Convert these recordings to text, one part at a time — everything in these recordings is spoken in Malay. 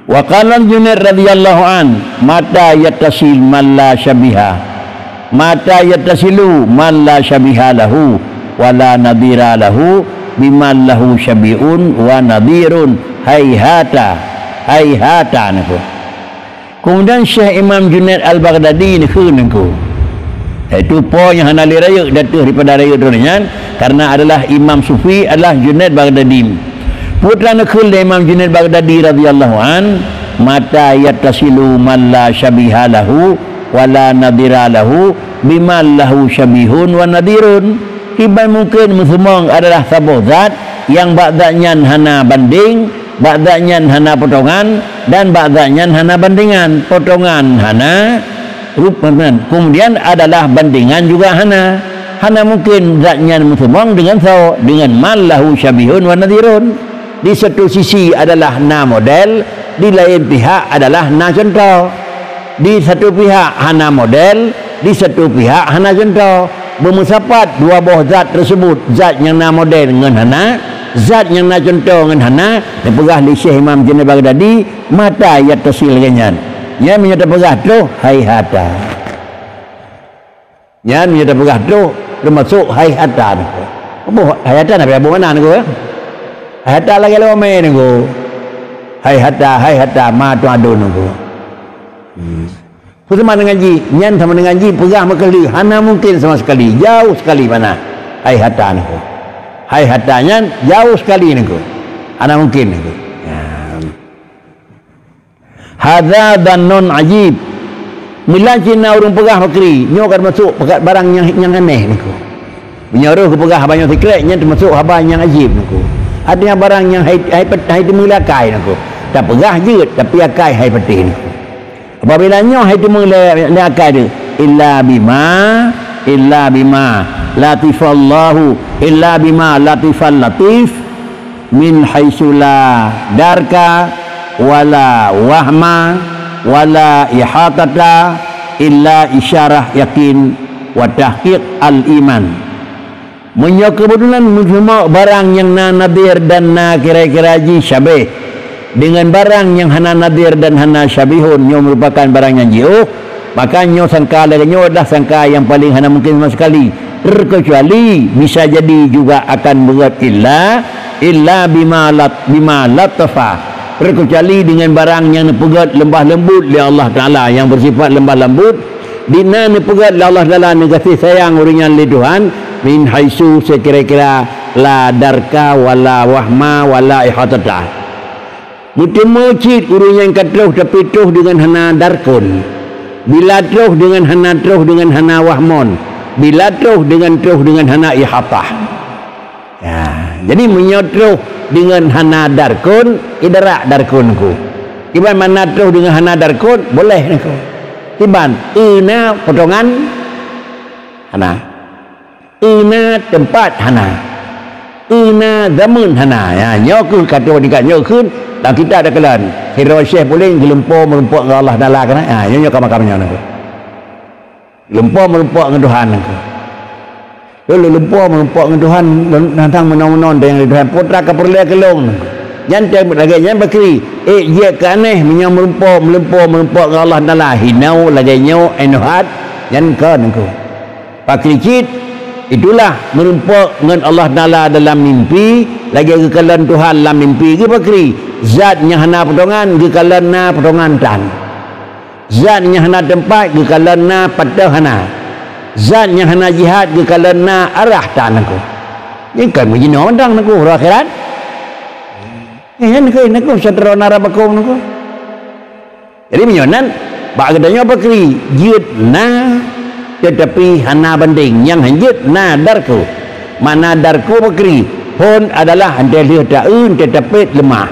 Wa qala Junaid radhiyallahu an, mata yattasil man la syabiha, mata yattasilu man la syabiha lahu wala nadira lahu biman lahu syabiun wa nadirun hayhata niku. Kemudian Syekh Imam Junaid Al-Baghdadi niku itu po yang hana raya datuh daripada raya dunia karena adalah imam sufi adalah Junaid Baghdadi. Putra nakul Imam Junaid Baghdadi radhiyallahu an, mata yattasilu man la syabiha lahu wala nadira lahu biman lahu syabihun wa nadirun. Hiban mungkin muslimong adalah satu zat yang ba'danya hana banding, ba'danya hana potongan, dan ba'danya hana bandingan. Potongan hana rupanan, kemudian adalah bandingan juga hana mungkin zatnya muslimong dengan mal lahu syabihun wa nadirun. Di satu sisi adalah na model, di lain pihak adalah na contoh. Di satu pihak hana model, di satu pihak hana contoh. Bermusapat dua buah zat tersebut, zat yang na model dengan hana, zat yang na contoh dengan hana. Dan pegah li Syekh Imam Junaid Baghdadi, mata yattasil ganyan. Nya menyata pegah tu hayhata. Nya menyata pegah tu termasuk hayhata ni. Apa hayhata nak apa mana ni ko? Hayhata lagi lo main ni ko. Hayhata ma tu adun ni ko. Sama dengan ji, nyan sama dengan ji pegah makali hana mungkin sama sekali, jauh sekali mana hayhata ni ko. Hayhata nyan jauh sekali ni ko. Hana mungkin ni ko. Hadza dhanun ajib. Mila Cina orang pegah makri, nyo kan masuk pegat barang yang aneh niku. Menyaruh ke pegah banyak secret nya termasuk haba yang ajib niku. Ada yang barang yang hai dimula kai niku. Tak pegah je tapi akai hai petih niku. Apabila nyo hai dimula akai dia illa bima latifallahu illa bima latifal latif min haitsula darka wala wahma wala ihatata illa isyarah yakin wa tahqiq al iman. Menyo kebetulan semua barang yang nadir dan kira-kira ji syabih dengan barang yang hana nadir dan hana syabihun, nyo merupakan barang yang jauh, maka nyo sangka nyo adalah sangka yang paling hana mungkin sama sekali, terkecuali bisa jadi juga akan berat illa bima latafa, terkecuali dengan barang yang nepegat lembah lembut oleh Allah Ta'ala, yang bersifat lembah lembut dina nepegat oleh Allah Ta'ala, kasih sayang uringan oleh Tuhan, min haisu sekira-kira la darka wala wahma wala ihatata. Mutim mecit uringan katruh tapi truh dengan hana darkun, bila truh dengan hana wahmon, bila truh dengan hana ihatah. Ya, jadi menyotruh dengan hana darkun, idrak darkunku. Iban mana truh dengan hana darkun boleh niku. Iban ina potongan hana, ina tempat hana, ina zaman hana. Ya, nyoku kata dekat nyokun dan kita ada kelan. Hero Syekh boleh gelempur merempuk dengan Allah Taala kan. Ha, nyo makam-makamnya niku. Gelempur merempuk dengan Tuhan niku. Lalu lupa menumpuk dengan Tuhan datang menon-menon dengan Tuhan putra keperluan kelong jantai lagi yang berkeri dia ke aneh menyang melumpuk dengan Allah Ta'ala hinau lagi nyo enuhat yang ke nengku pakricit itulah menumpuk dengan Allah Ta'ala dalam mimpi lagi kekalan Tuhan dalam mimpi ke pakri zat yang hana potongan kekalan na potongan tan zat yang hana tempat kekalan na patah hana zat yang hana jihad ke kalana arah tan aku. Ini kan menjina ondang aku akhirat. Nak satera narabakong aku. Jadi menyonan bak katanya apa kri? Jid na tetapi hana banding yang hanjit na darku. Mana darku bakri pun adalah anda lihat daun tetapi lemah.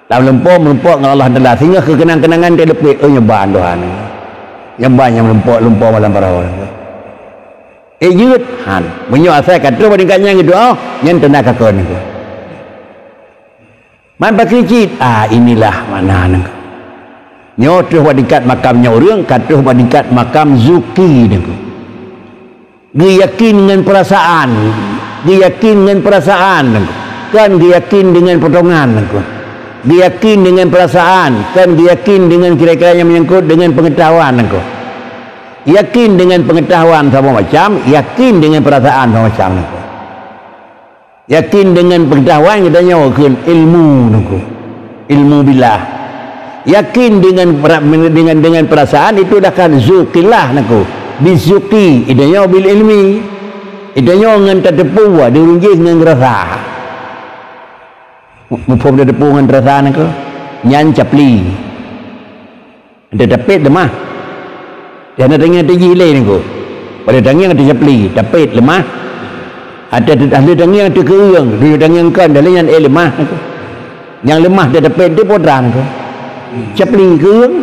Dalam lempuk dengan Allah Taala sehingga kekenang-kenangan dia lepik nyoban Tuhan. Yang banyak lumpur malam para orang. Yut han menyo asal kata bandingkannya gitu yang tanda kakon itu. Man pakicit inilah mana nang. Nyo tu bandingkat makamnya orang kata bandingkat makam zuki niku. Dia yakin dengan perasaan niku. Kan dia yakin dengan potongan niku. Diyakin dengan perasaan, kan diyakin dengan kira-kira yang menyangkut dengan pengetahuan engkau. Yakin dengan pengetahuan sama macam, yakin dengan perasaan sama macam engkau. Yakin dengan pengetahuan kita nyawakan ilmu engkau. Ilmu billah. Yakin dengan perasaan itu dah kan zuqillah engkau. Bizuqi idanya bil ilmi. Idanya dengan tertepu dirunjih dengan rasa. Mufum dia tepu dengan perasaan engkau. Nyan capli. Dia dapet lemah. Dia nak dengar tinggi lain engkau. Pada dengar ada capli, dapet lemah. Ada dengar ada kerang, dia dengar kan dalam yang lemah engkau. Yang lemah dia dapet dia podran engkau. Capli kerang.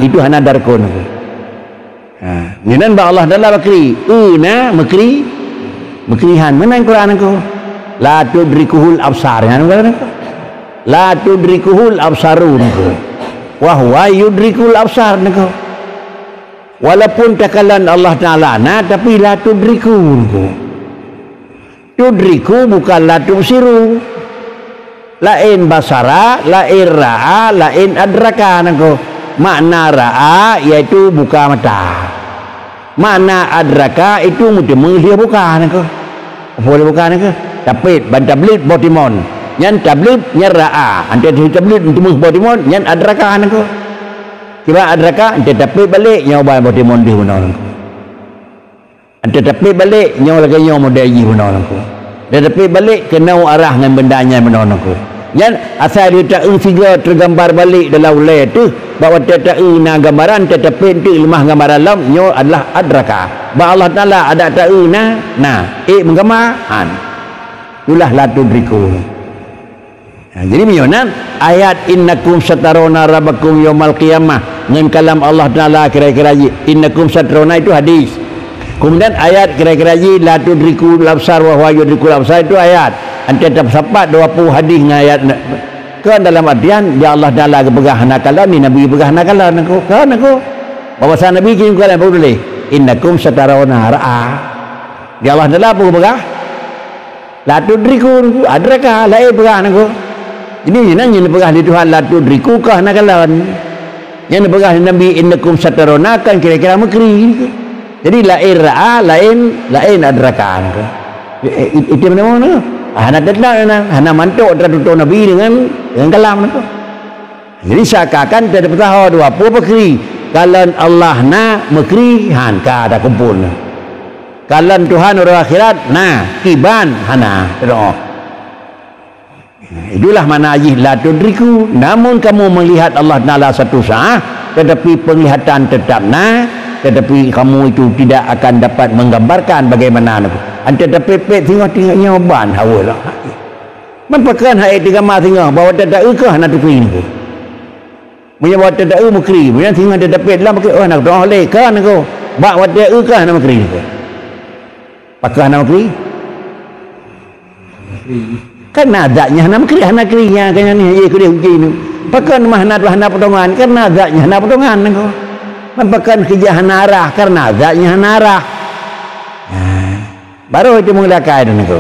Itu hana darkon engkau. Nyenan ba Allah dalam makri. Makri. Makrihan mana Quran engkau? La tudrikuhul absar. La tudrikuhul absarun. Wa huwa yudrikul absar. Walaupun takalan Allah Ta'ala tapi la tudriku. Tudriku bukan la tubsiru. Lain basara, lain ra'a, lain adraka. Makna ra'a iaitu buka mata. Makna adraka itu mesti dia buka. Boleh buka Tapit ban tablit botimon nyan tablit nyara'a ante tablit untuk botimon nyan adraka nako kira adraka ante tapit balik nyawa botimon di mana nako ante tapit balik nyawa lagi nyawa modai mana nako dia tapit balik kena arah dengan bendanya mana nako nyan asal dia tak figure tergambar balik dalam ulai tu bahawa dia tak na gambaran dia tapit tu lemah gambaran lam nyawa adalah adraka ba Allah Taala ada tak menggambaran itulah la tudriku. Jadi menyonan ayat innakum satarona rabbakum yaumal qiyamah dengan kalam Allah Taala kira-kira innakum satarona itu hadis. Kemudian ayat kira-kira la tudriku labsar wa huwa yudrikul absar itu ayat. Ante tersapat 20 hadis dengan ayat kan dalam artian dia Allah Taala kepegah nakalan ni nabi pegah nakalan kan aku. Bahasa nabi kirim kalam boleh innakum satarona ra'a. Dia Allah Taala apa kepegah? La tudriku adraka lain pegah nako. Jadi yang pegah di Tuhan la tudriku kah nakalan. Yang pegah Nabi innakum satarona kan kira-kira makri. Jadi lain ra'a lain adraka nako. Itu mana? Hana tetap hana mantuk tertutur Nabi dengan kalam nako. Jadi seakan-akan tidak tahu dua apa makri. Kalau Allah na makri han ka ada kumpul. Kalan Tuhan orang akhirat kiban hana doa. Itulah mana ajih la tudriku. Namun kamu melihat Allah Taala satu saat tetapi penglihatan tetap tetapi kamu itu tidak akan dapat menggambarkan bagaimana ante dapet tengok nyoban hawa lah. Mempakan hai digambar tengok bahawa tak ke hana tukri ni. Punya bahawa tak mukri, punya tengok dia dapat lah nak doa leh kan aku. Bahawa tak ke hana mukri ni. Pakah nak kri? Kan nazaknya nak kri, nak krinya kan ni ye kri uji ni. Pakah mah nak potongan kan nazaknya nak potongan ko. Mempakan kejahan arah karena nazaknya arah. Baru itu mengelakai dan ko.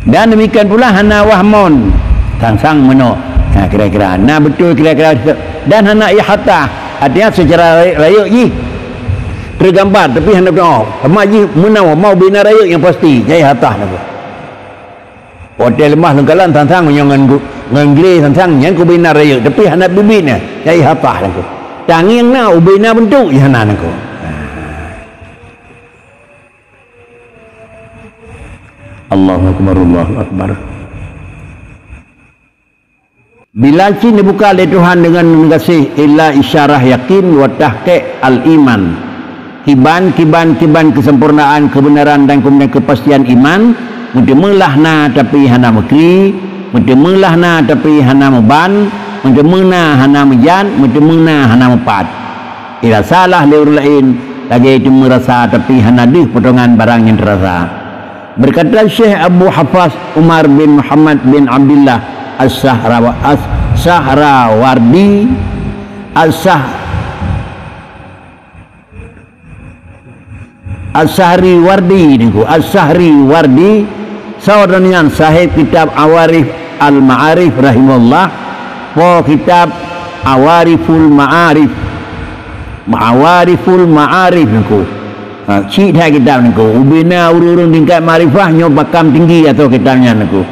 Dan demikian pula hana wahmon sang meno. Kira-kira betul kira-kira dan hana ihata artinya secara raya ji tergambar tapi hendak doa maji menawa mau bina raya yang pasti nyai hatah nak hotel lemah lengkalan tantang ngan gre tantang yang ku bina raya tapi hendak bibina nyai hatah nak tangiang na ubina bentuk jana nak Allahu akbar bila cin dibuka oleh Tuhan dengan mengasih illa isyarah yakin wa tahqiq al-iman kiban kesempurnaan kebenaran dan kemudian kepastian iman mudemulahna tapi hana makri mudemulahna tapi hana muban mudemuna hana mujan mudemuna hana mupat ila salah liur lain lagi itu merasa tapi hana dih potongan barang yang terasa berkata Syekh Abu Hafaz Umar bin Muhammad bin Abdullah As-Sahrawardi As-Sahri Wardi saudanian sahib kitab Awarif Al-Ma'arif rahimahullah po kitab Awariful Ma'arif Awariful Ma'arif niku cik dah kitab niku ubina urung tingkat ma'rifah nyo bakam tinggi atau kitabnya niku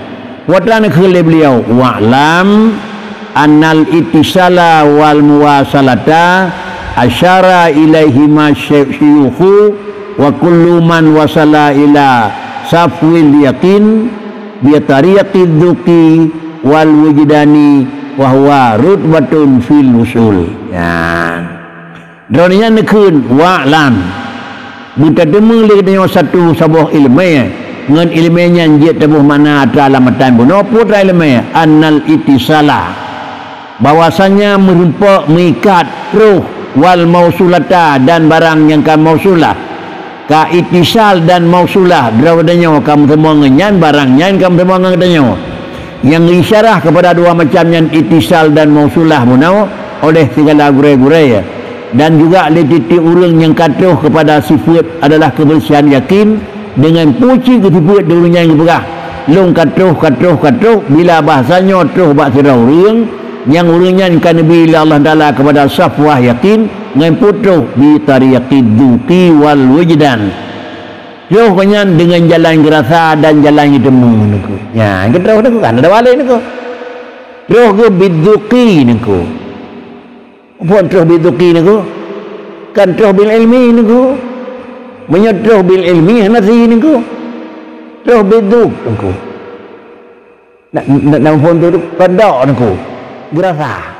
wadana khule beliau wa'lam annal ittisala wal muwasalata asyara ilaihi masyayukhu wa kullu man wasala ila safwil yaqin bi tariqid duqi wal wujdani wa huwa rutbatun fil usul ya droninya nekun wa'lam buta demu le dengan satu sebuah ilmu ngan ilmunya dia tebuh mana ada alamatan buno putra ilmu annal ittisala bahwasanya merumpak mengikat ruh wal mausulata dan barang yang kan mausulah ka ittisal dan mausulah drawadanya kamu semua ngenyan barangnya kamu semua ngenyannya yang isyarah kepada dua macam yang ittisal dan mausulah munau oleh segala gure-gure ya dan juga titik urang yang katuh kepada sifat adalah kebersihan yakin dengan puji kesifat dunia yang berah long katuh bila bahasanya tuh bak sira urang yang urangnya kan bila Allah Taala kepada safwah yakin dengan putuh bi tariqid duqi wal wujdan yo kenyan dengan jalan gerasa dan jalan temu niku ya kita niku kan ada wale niku roh ke biduqi niku pun roh biduqi niku kan roh bil ilmi niku menyedroh bil ilmi nasi niku roh biduq niku nak pun tu kodok niku gerasa